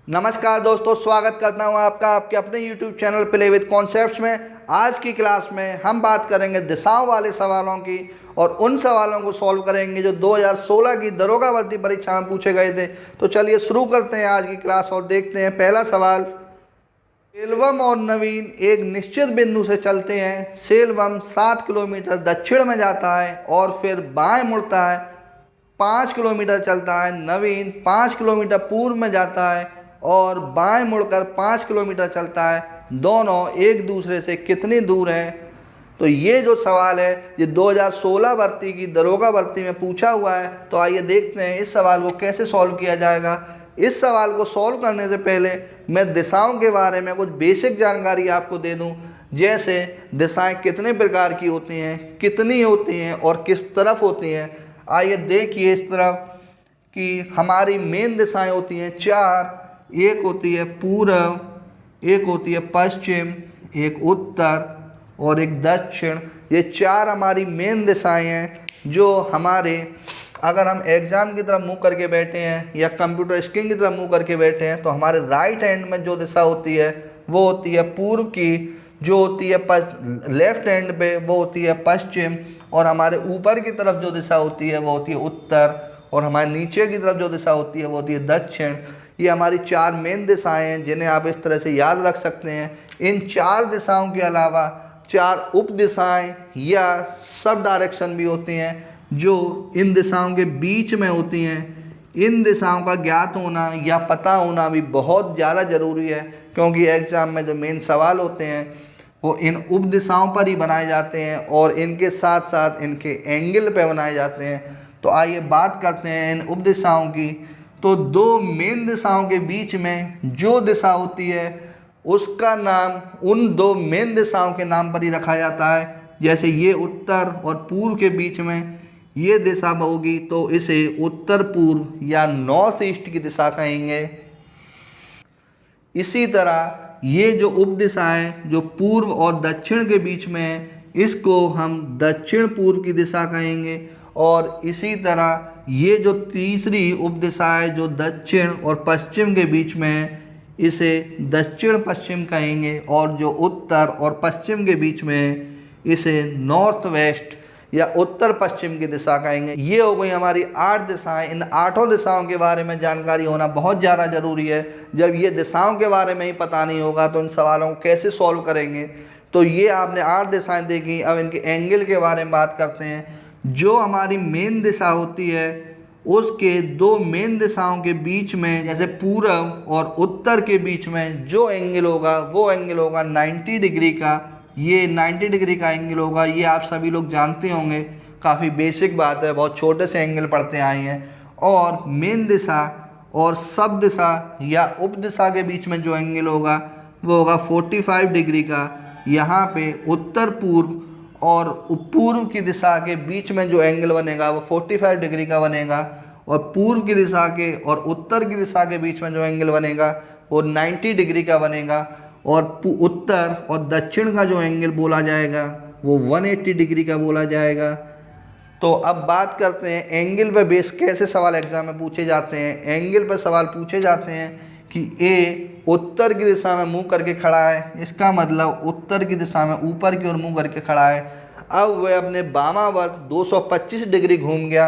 नमस्कार दोस्तों, स्वागत करता हूं आपका आपके अपने YouTube channel play with concepts में। आज की क्लास में हम बात करेंगे दिशाओं वाले सवालों की और उन सवालों को सॉल्व करेंगे जो 2016 की दरोगा भर्ती परीक्षा में पूछे गए थे। तो चलिए शुरू करते हैं आज की क्लास और देखते हैं पहला सवाल। सेल्वम और नवीन एक निश्चित बिंदु से चलते हैं। सेल्वम 7 किलोमीटर दक्षिण में जाता है और फिर बाएं मुड़ता है। 5 किलोमीटर चलता है। नवीन 5 किलोमीटर पूर्व में जाता है और बाएं मुड़कर 5 किलोमीटर चलता है। दोनों एक दूसरे से कितनी दूर हैं? तो ये जो सवाल है ये 2016 भर्ती की दरोगा भर्ती में पूछा हुआ है। तो आइए देखते हैं इस सवाल को कैसे सॉल्व किया जाएगा। इस सवाल को सॉल्व करने से पहले मैं दिशाओं के बारे में कुछ बेसिक जानकारी आपको दे दूं, जैसे दिशाएं कितने प्रकार की होती हैं, कितनी होती हैं और किस तरफ होती हैं। आइए देखिए इस तरफ कि हमारी मेन दिशाएं होती हैं 4। एक होती है पूर्व, एक होती है पश्चिम, एक उत्तर और एक दक्षिण। ये 4 हमारी मेन दिशाएं हैं जो हमारे, अगर हम एग्ज़ाम की तरफ मुँह करके बैठे हैं या कंप्यूटर स्क्रीन की तरफ मुँह करके बैठे हैं तो हमारे राइट हैंड में जो दिशा होती है वो होती है पूर्व की, जो होती है लेफ्ट हैंड पे वो होती है पश्चिम, और हमारे ऊपर की तरफ जो दिशा होती है वो होती है उत्तर, और हमारे नीचे की तरफ जो दिशा होती है वो होती है दक्षिण। ये हमारी 4 मेन दिशाएं हैं जिन्हें आप इस तरह से याद रख सकते हैं। इन 4 दिशाओं के अलावा 4 उप दिशाएं या सब डायरेक्शन भी होती हैं जो इन दिशाओं के बीच में होती हैं। इन दिशाओं का ज्ञात होना या पता होना भी बहुत ज़्यादा ज़रूरी है, क्योंकि एग्ज़ाम में जो मेन सवाल होते हैं वो इन उप दिशाओं पर ही बनाए जाते हैं और इनके साथ साथ इनके एंगल पे बनाए जाते हैं। तो आइए बात करते हैं इन उप दिशाओं की। तो 2 मेन दिशाओं के बीच में जो दिशा होती है उसका नाम उन 2 मेन दिशाओं के नाम पर ही रखा जाता है। जैसे ये उत्तर और पूर्व के बीच में ये दिशा होगी तो इसे उत्तर पूर्व या नॉर्थ ईस्ट की दिशा कहेंगे। इसी तरह ये जो उप दिशा है जो पूर्व और दक्षिण के बीच में है इसको हम दक्षिण पूर्व की दिशा कहेंगे। और इसी तरह ये जो तीसरी उप दिशा है जो दक्षिण और पश्चिम के बीच में है इसे दक्षिण पश्चिम कहेंगे, और जो उत्तर और पश्चिम के बीच में है इसे नॉर्थ वेस्ट या उत्तर पश्चिम की दिशा कहेंगे। ये हो गई हमारी 8 दिशाएं। इन 8 दिशाओं के बारे में जानकारी होना बहुत ज़्यादा ज़रूरी है। जब ये दिशाओं के बारे में ही पता नहीं होगा तो इन सवालों को कैसे सॉल्व करेंगे। तो ये आपने 8 दिशाएं देखी। अब इनके एंगल के बारे में बात करते हैं। जो हमारी मेन दिशा होती है उसके 2 मेन दिशाओं के बीच में, जैसे पूर्व और उत्तर के बीच में जो एंगल होगा वो एंगल होगा 90 डिग्री का। ये 90 डिग्री का एंगल होगा। ये आप सभी लोग जानते होंगे, काफ़ी बेसिक बात है, बहुत छोटे से एंगल पढ़ते आए हैं। और मेन दिशा और सब दिशा या उप दिशा के बीच में जो एंगल होगा वो होगा 45 डिग्री का। यहाँ पे उत्तर पूर्व और पूर्व की दिशा के बीच में जो एंगल बनेगा वो 45 डिग्री का बनेगा, और पूर्व की दिशा के और उत्तर की दिशा के बीच में जो एंगल बनेगा वो 90 डिग्री का बनेगा, और उत्तर और दक्षिण का जो एंगल बोला जाएगा वो 180 डिग्री का बोला जाएगा। तो अब बात करते हैं एंगल पे बेस कैसे सवाल एग्जाम में पूछे जाते हैं। एंगल पे सवाल पूछे जाते हैं कि ए उत्तर की दिशा में मुंह करके खड़ा है, इसका मतलब उत्तर की दिशा में ऊपर की ओर मुंह करके खड़ा है। अब वह अपने वामावर्त 225 डिग्री घूम गया।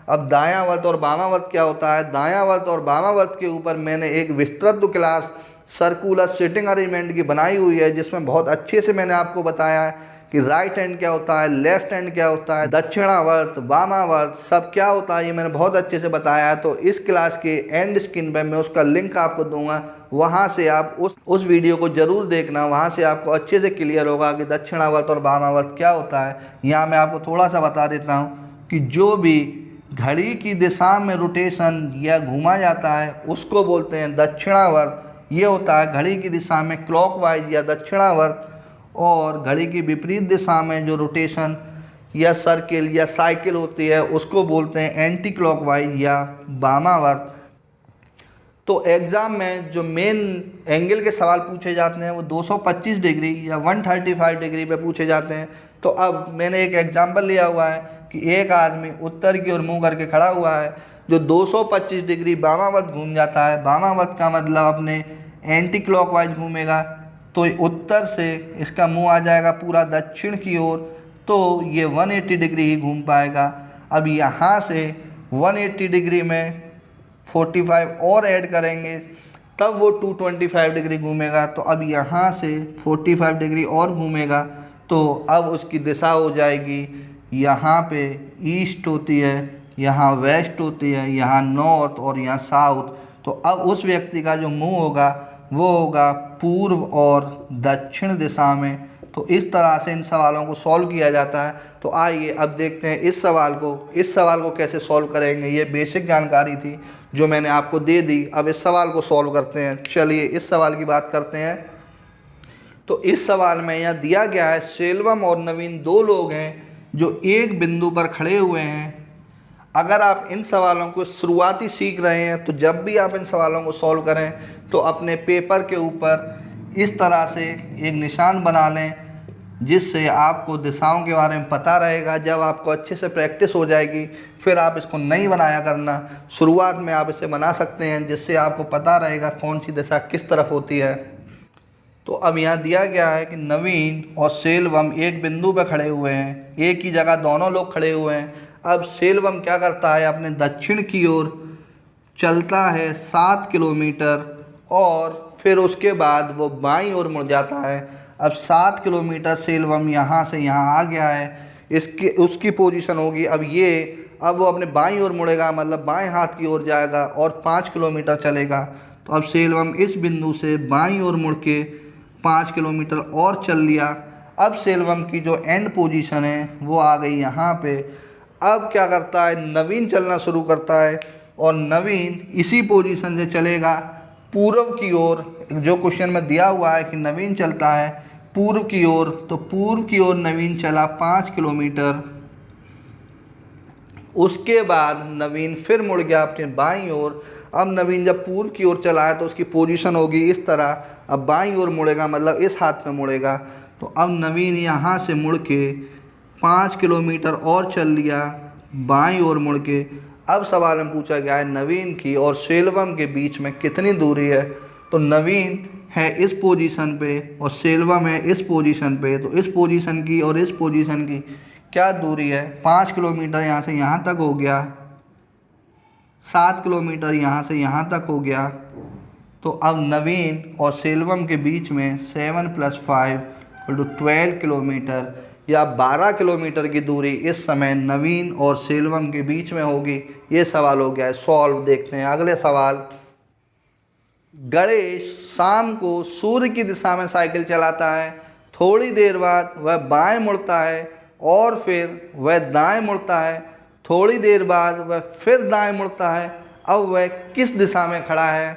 अब दायावर्त और वामावर्त क्या होता है? दायावर्त और वामावर्त के ऊपर मैंने एक विस्तृत क्लास सर्कुलर सिटिंग अरेंजमेंट की बनाई हुई है, जिसमें बहुत अच्छे से मैंने आपको बताया है कि राइट हैंड क्या होता है, लेफ्ट हैंड क्या होता है, दक्षिणावर्त, वामावर्त सब क्या होता है, ये मैंने बहुत अच्छे से बताया है। तो इस क्लास के एंड स्क्रीन पर मैं उसका लिंक आपको दूंगा, वहाँ से आप उस वीडियो को ज़रूर देखना। वहाँ से आपको अच्छे से क्लियर होगा कि दक्षिणावर्त और वामावर्त क्या होता है। यहाँ मैं आपको थोड़ा सा बता देता हूँ कि जो भी घड़ी की दिशा में रोटेशन या घूमा जाता है उसको बोलते हैं दक्षिणावर्त। ये होता है घड़ी की दिशा में क्लॉकवाइज या दक्षिणावर्त, और घड़ी की विपरीत दिशा में जो रोटेशन या सर्किल या साइकिल होती है उसको बोलते हैं एंटी क्लॉकवाइज या वामावर्त। तो एग्ज़ाम में जो मेन एंगल के सवाल पूछे जाते हैं वो 225 डिग्री या 135 डिग्री पे पूछे जाते हैं। तो अब मैंने एक एग्जांपल लिया हुआ है कि एक आदमी उत्तर की ओर मुँह करके खड़ा हुआ है जो 225 डिग्री वामावर्त घूम जाता है, वामावर्त का मतलब अपने एंटी क्लॉकवाइज घूमेगा, तो उत्तर से इसका मुंह आ जाएगा पूरा दक्षिण की ओर, तो ये 180 डिग्री ही घूम पाएगा। अब यहाँ से 180 डिग्री में 45 और ऐड करेंगे तब वो 225 डिग्री घूमेगा। तो अब यहाँ से 45 डिग्री और घूमेगा, तो अब उसकी दिशा हो जाएगी, यहाँ पे ईस्ट होती है, यहाँ वेस्ट होती है, यहाँ नॉर्थ और यहाँ साउथ। तो अब उस व्यक्ति का जो मुंह होगा वो होगा पूर्व और दक्षिण दिशा में। तो इस तरह से इन सवालों को सॉल्व किया जाता है। तो आइए अब देखते हैं इस सवाल को कैसे सॉल्व करेंगे। ये बेसिक जानकारी थी जो मैंने आपको दे दी। अब इस सवाल को सॉल्व करते हैं। चलिए इस सवाल की बात करते हैं। तो इस सवाल में यहाँ दिया गया है सेल्वम और नवीन दो लोग हैं जो एक बिंदु पर खड़े हुए हैं। अगर आप इन सवालों को शुरुआती सीख रहे हैं तो जब भी आप इन सवालों को सॉल्व करें तो अपने पेपर के ऊपर इस तरह से एक निशान बना लें, जिससे आपको दिशाओं के बारे में पता रहेगा। जब आपको अच्छे से प्रैक्टिस हो जाएगी फिर आप इसको नहीं बनाया करना, शुरुआत में आप इसे बना सकते हैं, जिससे आपको पता रहेगा कौन सी दिशा किस तरफ होती है। तो अब यहाँ दिया गया है कि नवीन और सेल्वम एक बिंदु पर खड़े हुए हैं, एक ही जगह दोनों लोग खड़े हुए हैं। अब सेल्वम क्या करता है, अपने दक्षिण की ओर चलता है 7 किलोमीटर और फिर उसके बाद वो बाईं ओर मुड़ जाता है। अब 7 किलोमीटर सेल्वम यहाँ से यहाँ आ गया है, उसकी पोजीशन होगी अब वो अपने बाईं ओर मुड़ेगा, मतलब बाएं हाथ की ओर जाएगा और 5 किलोमीटर चलेगा। तो अब सेल्वम इस बिंदु से बाईं ओर मुड़ के 5 किलोमीटर और चल लिया। अब सेल्वम की जो एंड पोजीशन है वो आ गई यहाँ पे। अब क्या करता है, नवीन चलना शुरू करता है और नवीन इसी पोजीशन से चलेगा पूर्व की ओर। जो क्वेश्चन में दिया हुआ है कि नवीन चलता है पूर्व की ओर, तो पूर्व की ओर नवीन चला 5 किलोमीटर। उसके बाद नवीन फिर मुड़ गया अपने बाईं ओर। अब नवीन जब पूर्व की ओर चला है तो उसकी पोजीशन होगी इस तरह। अब बाईं ओर मुड़ेगा, मतलब इस हाथ में मुड़ेगा। तो अब नवीन यहाँ से मुड़ के 5 किलोमीटर और चल लिया बाईं ओर मुड़ के। अब सवाल में पूछा गया है नवीन की और सेल्वम के बीच में कितनी दूरी है। तो नवीन है इस पोजीशन पे और सेल्वम है इस पोजीशन पे। तो इस पोजीशन की और इस पोजीशन की क्या दूरी है, 5 किलोमीटर यहाँ से यहाँ तक हो गया, 7 किलोमीटर यहाँ से यहाँ तक हो गया। तो अब नवीन और सेल्वम के बीच में 7 + 5 = 12 किलोमीटर या 12 किलोमीटर की दूरी इस समय नवीन और सेल्वम के बीच में होगी। ये सवाल हो गया है सॉल्व। देखते हैं अगले सवाल। गणेश शाम को सूर्य की दिशा में साइकिल चलाता है। थोड़ी देर बाद वह बाएं मुड़ता है और फिर वह दाएं मुड़ता है। थोड़ी देर बाद वह फिर दाएं मुड़ता है। अब वह किस दिशा में खड़ा है।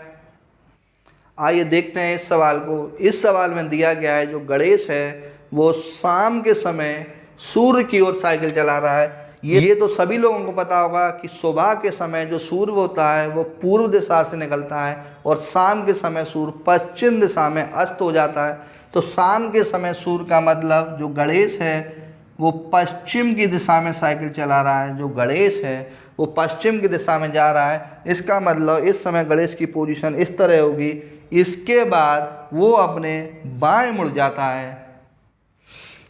आइए देखते हैं इस सवाल को। इस सवाल में दिया गया है जो गणेश है वो शाम के समय सूर्य की ओर साइकिल चला रहा है। ये तो सभी लोगों को पता होगा कि सुबह के समय जो सूर्य होता है वो पूर्व दिशा से निकलता है और शाम के समय सूर्य पश्चिम दिशा में अस्त हो जाता है। तो शाम के समय सूर्य का मतलब जो गणेश है वो पश्चिम की दिशा में साइकिल चला रहा है। जो गणेश है वो पश्चिम की दिशा में जा रहा है। इसका मतलब इस समय गणेश की पोजीशन इस तरह होगी। इसके बाद वो अपने बाएं मुड़ जाता है।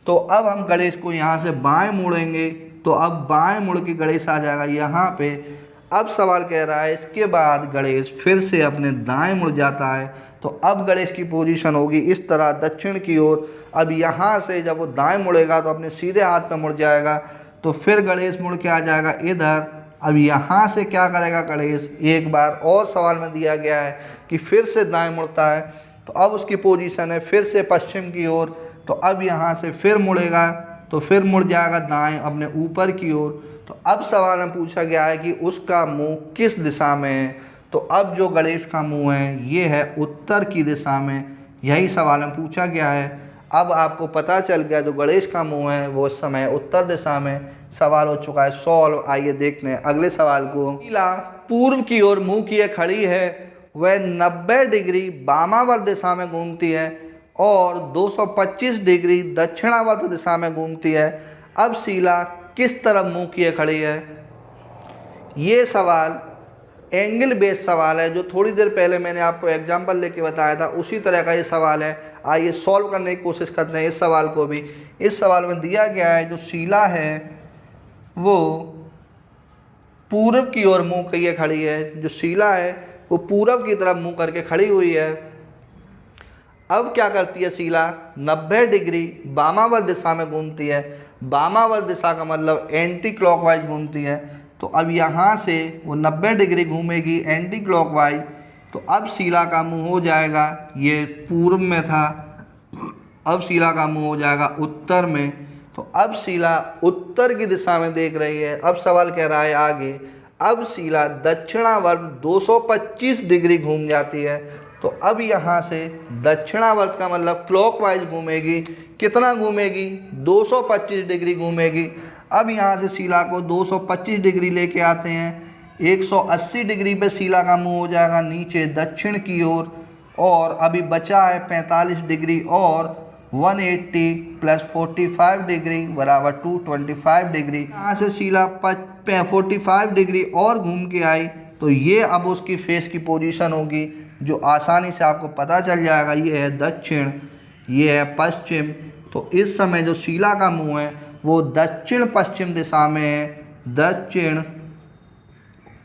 तो अब हम गणेश को यहाँ से बाएं मोड़ेंगे, तो अब बाएं मुड़ के गणेश आ जाएगा यहाँ पे। अब सवाल कह रहा है इसके बाद गणेश फिर से अपने दाएं मुड़ जाता है। तो अब गणेश की पोजीशन होगी इस तरह दक्षिण की ओर। अब यहाँ से जब वो दाएं मुड़ेगा तो अपने सीधे हाथ में मुड़ जाएगा। तो फिर गणेश मुड़ के आ जाएगा इधर। अब यहाँ से क्या करेगा गणेश, एक बार और सवाल में दिया गया है कि फिर से दाएं मुड़ता है। तो अब उसकी पोजीशन है फिर से पश्चिम की ओर। तो अब यहाँ से फिर मुड़ेगा तो फिर मुड़ जाएगा दाएं अपने ऊपर की ओर। तो अब सवाल में पूछा गया है कि उसका मुंह किस दिशा में है। तो अब जो गणेश का मुंह है ये है उत्तर की दिशा में। यही सवाल में पूछा गया है। अब आपको पता चल गया जो गणेश का मुंह है वो इस समय उत्तर दिशा में। सवाल हो चुका है सॉल्व। आइए देखते हैं अगले सवाल को। महिला पूर्व की ओर मुंह किए खड़ी है। वह 90 डिग्री वामावर्त दिशा में घूमती है और 225 डिग्री दक्षिणावर्त दिशा में घूमती है। अब शीला किस तरफ मुंह किए खड़ी है। ये सवाल एंगल बेस्ड सवाल है, जो थोड़ी देर पहले मैंने आपको एग्जाम्पल लेके बताया था, उसी तरह का ये सवाल है। आइए सॉल्व करने की कोशिश करते हैं इस सवाल को भी। इस सवाल में दिया गया है जो शिला है वो पूरब की ओर मुंह किए खड़ी है। जो शिला है वो पूरब की तरफ मुंह करके खड़ी हुई है। अब क्या करती है शिला, 90 डिग्री वामावर्त दिशा में घूमती है। वामावर्त दिशा का मतलब एंटी क्लॉकवाइज घूमती है। तो अब यहाँ से वो 90 डिग्री घूमेगी एंटी क्लॉकवाइज। तो अब शिला का मुंह हो जाएगा, ये पूर्व में था, अब शिला का मुंह हो जाएगा उत्तर में। तो अब शिला उत्तर की दिशा में देख रही है। अब सवाल कह रहा है आगे, अब शिला दक्षिणावर्त 225 डिग्री घूम जाती है। तो अब यहाँ से दक्षिणावर्त का मतलब क्लॉकवाइज घूमेगी। कितना घूमेगी, 225 डिग्री घूमेगी। अब यहाँ से शिला को 225 डिग्री लेके आते हैं, 180 डिग्री पे शिला का मुंह हो जाएगा नीचे दक्षिण की ओर। और अभी बचा है 45 डिग्री और 180 प्लस 45 डिग्री बराबर 225 डिग्री। यहाँ से शिला 45 डिग्री और घूम के आई। तो ये अब उसकी फेस की पोजीशन होगी, जो आसानी से आपको पता चल जाएगा। ये है दक्षिण, ये है पश्चिम। तो इस समय जो शिला का मुंह है वो दक्षिण पश्चिम दिशा में है, दक्षिण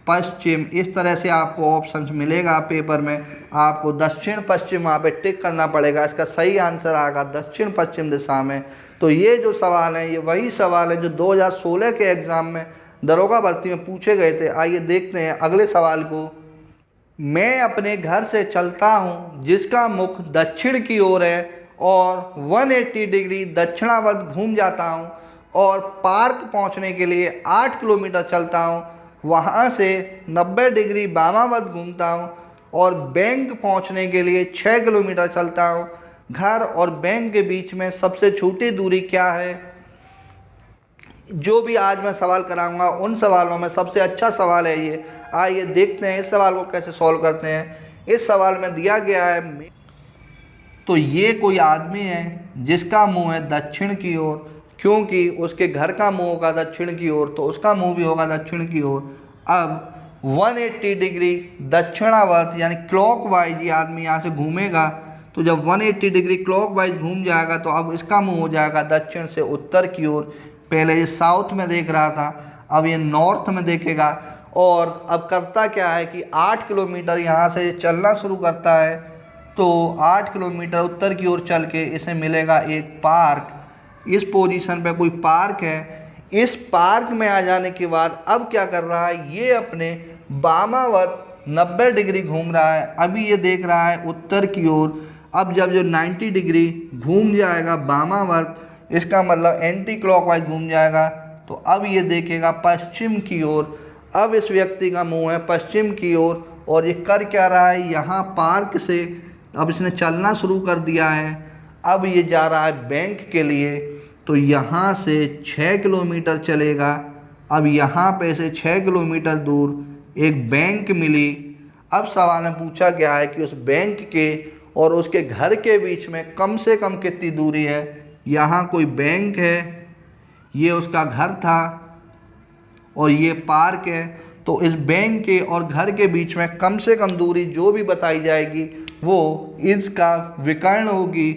पश्चिम। इस तरह से आपको ऑप्शंस मिलेगा पेपर में, आपको दक्षिण पश्चिम वहाँ पे टिक करना पड़ेगा। इसका सही आंसर आएगा दक्षिण पश्चिम दिशा में। तो ये जो सवाल है ये वही सवाल है जो 2016 के एग्ज़ाम में दरोगा भर्ती में पूछे गए थे। आइए देखते हैं अगले सवाल को। मैं अपने घर से चलता हूँ जिसका मुख दक्षिण की ओर है और 180 डिग्री दक्षिणावर्त घूम जाता हूँ और पार्क पहुँचने के लिए 8 किलोमीटर चलता हूँ। वहाँ से 90 डिग्री वामावर्त घूमता हूँ और बैंक पहुँचने के लिए 6 किलोमीटर चलता हूँ। घर और बैंक के बीच में सबसे छोटी दूरी क्या है? जो भी आज मैं सवाल कराऊंगा उन सवालों में सबसे अच्छा सवाल है ये। आइए देखते हैं इस सवाल को कैसे सॉल्व करते हैं। इस सवाल में दिया गया है, तो ये कोई आदमी है जिसका मुंह है दक्षिण की ओर, क्योंकि उसके घर का मुंह होगा दक्षिण की ओर तो उसका मुंह भी होगा दक्षिण की ओर। अब 180 डिग्री दक्षिणावर्त यानी क्लॉकवाइज ये आदमी यहाँ से घूमेगा। तो जब 180 डिग्री क्लॉकवाइज घूम जाएगा तो अब इसका मुंह हो जाएगा दक्षिण से उत्तर की ओर। पहले ये साउथ में देख रहा था, अब ये नॉर्थ में देखेगा। और अब करता क्या है कि 8 किलोमीटर यहाँ से चलना शुरू करता है। तो 8 किलोमीटर उत्तर की ओर चल के इसे मिलेगा एक पार्क। इस पोजीशन पे कोई पार्क है। इस पार्क में आ जाने के बाद अब क्या कर रहा है, ये अपने वामावर्त 90 डिग्री घूम रहा है। अभी ये देख रहा है उत्तर की ओर। अब जब जो 90 डिग्री घूम जाएगा वामावर्त, इसका मतलब एंटी क्लॉकवाइज घूम जाएगा। तो अब ये देखेगा पश्चिम की ओर। अब इस व्यक्ति का मुंह है पश्चिम की ओर और ये कर क्या रहा है, यहाँ पार्क से अब इसने चलना शुरू कर दिया है। अब ये जा रहा है बैंक के लिए। तो यहाँ से 6 किलोमीटर चलेगा। अब यहाँ पे से 6 किलोमीटर दूर एक बैंक मिली। अब सवाल में पूछा गया है कि उस बैंक के और उसके घर के बीच में कम से कम कितनी दूरी है। यहाँ कोई बैंक है, ये उसका घर था और ये पार्क है। तो इस बैंक के और घर के बीच में कम से कम दूरी जो भी बताई जाएगी वो इसका विकर्ण होगी।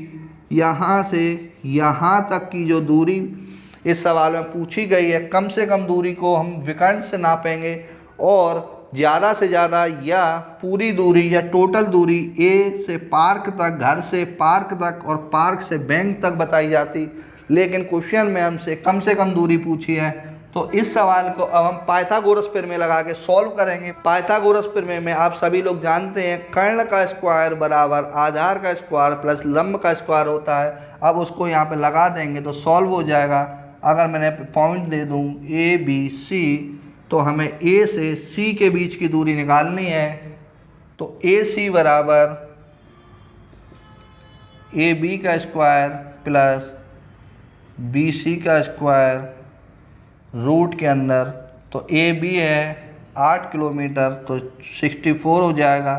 यहाँ से यहाँ तक की जो दूरी इस सवाल में पूछी गई है, कम से कम दूरी को हम विकर्ण से नापेंगे और ज़्यादा से ज़्यादा या पूरी दूरी या टोटल दूरी ए से पार्क तक, घर से पार्क तक और पार्क से बैंक तक बताई जाती। लेकिन क्वेश्चन में हमसे कम से कम दूरी पूछी है। तो इस सवाल को अब हम पाइथागोरस प्रमेय लगा के सॉल्व करेंगे। पाइथागोरस प्रमेय में आप सभी लोग जानते हैं कर्ण का स्क्वायर बराबर आधार का स्क्वायर प्लस लंब का स्क्वायर होता है। अब उसको यहाँ पे लगा देंगे तो सॉल्व हो जाएगा। अगर मैंने पॉइंट दे दूँ ए बी सी, तो हमें ए से सी के बीच की दूरी निकालनी है। तो ए सी बराबर ए बी का स्क्वायर प्लस बी सी का स्क्वायर रूट के अंदर। तो ए बी है 8 किलोमीटर तो 64 हो जाएगा।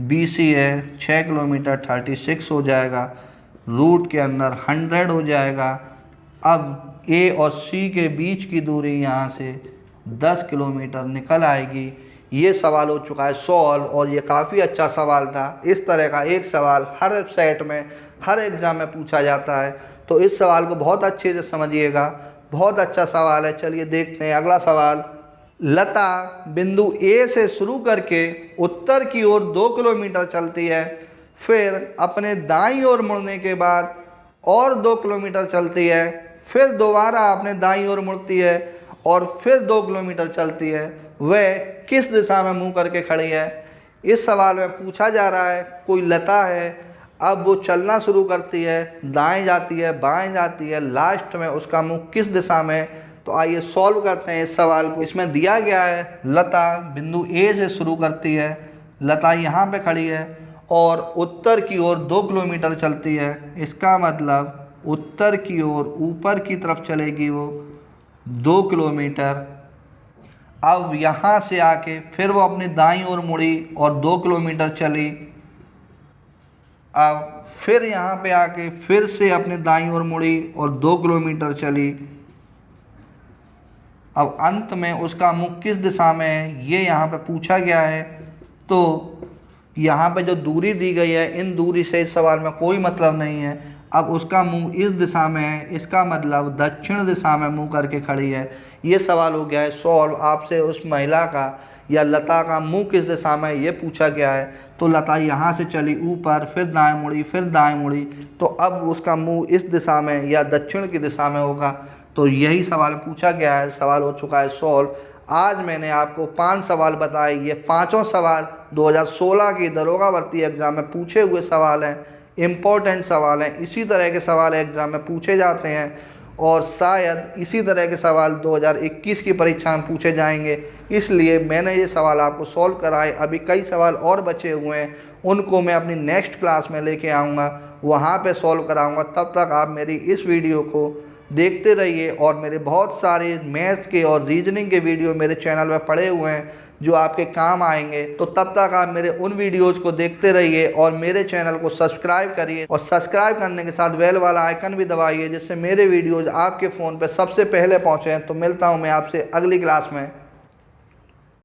बी सी है 6 किलोमीटर 36 हो जाएगा। रूट के अंदर 100 हो जाएगा। अब ए और सी के बीच की दूरी यहाँ से 10 किलोमीटर निकल आएगी। ये सवाल हो चुका है सॉल्व और ये काफ़ी अच्छा सवाल था। इस तरह का एक सवाल हर सेट में, हर एग्ज़ाम में पूछा जाता है, तो इस सवाल को बहुत अच्छे से समझिएगा, बहुत अच्छा सवाल है। चलिए देखते हैं अगला सवाल। लता बिंदु ए से शुरू करके उत्तर की ओर 2 किलोमीटर चलती है, फिर अपने दाईं ओर मुड़ने के बाद और 2 किलोमीटर चलती है, फिर दोबारा अपने दाईं ओर मुड़ती है और फिर 2 किलोमीटर चलती है। वह किस दिशा में मुंह करके खड़ी है? इस सवाल में पूछा जा रहा है कोई लता है, अब वो चलना शुरू करती है, दाएं जाती है, बाएं जाती है, लास्ट में उसका मुंह किस दिशा में है? तो आइए सॉल्व करते हैं इस सवाल को। इसमें दिया गया है लता बिंदु ए से शुरू करती है, लता यहाँ पे खड़ी है और उत्तर की ओर 2 किलोमीटर चलती है। इसका मतलब उत्तर की ओर ऊपर की तरफ चलेगी वो 2 किलोमीटर। अब यहाँ से आके फिर वो अपनी दाईं ओर मुड़ी और 2 किलोमीटर चली। अब फिर यहाँ पे आके फिर से अपने दाईं ओर मुड़ी और 2 किलोमीटर चली। अब अंत में उसका मुख किस दिशा में है ये यहाँ पे पूछा गया है। तो यहाँ पे जो दूरी दी गई है, इन दूरी से इस सवाल में कोई मतलब नहीं है। अब उसका मुंह इस दिशा में है, इसका मतलब दक्षिण दिशा में मुंह करके खड़ी है। ये सवाल हो गया है सॉल्व। आपसे उस महिला का या लता का मुंह किस दिशा में ये पूछा गया है। तो लता यहाँ से चली ऊपर, फिर दाएं मुड़ी, फिर दाएं मुड़ी, तो अब उसका मुंह इस दिशा में या दक्षिण की दिशा में होगा। तो यही सवाल पूछा गया है, सवाल हो चुका है सॉल्व। आज मैंने आपको 5 सवाल बताए, ये पाँचों सवाल 2016 की दरोगा भर्ती एग्ज़ाम में पूछे हुए सवाल हैं, इम्पोर्टेंट सवाल हैं। इसी तरह के सवाल एग्ज़ाम में पूछे जाते हैं और शायद इसी तरह के सवाल 2021 की परीक्षा में पूछे जाएंगे, इसलिए मैंने ये सवाल आपको सॉल्व कराए। अभी कई सवाल और बचे हुए हैं, उनको मैं अपनी नेक्स्ट क्लास में लेके आऊँगा, वहाँ पे सॉल्व कराऊँगा। तब तक आप मेरी इस वीडियो को देखते रहिए और मेरे बहुत सारे मैथ्स के और रीजनिंग के वीडियो मेरे चैनल में पड़े हुए हैं जो आपके काम आएंगे। तो तब तक आप मेरे उन वीडियोज़ को देखते रहिए और मेरे चैनल को सब्सक्राइब करिए और सब्सक्राइब करने के साथ बेल वाला आइकन भी दबाइए, जिससे मेरे वीडियोज़ आपके फ़ोन पर सबसे पहले पहुँचें। तो मिलता हूँ मैं आपसे अगली क्लास में।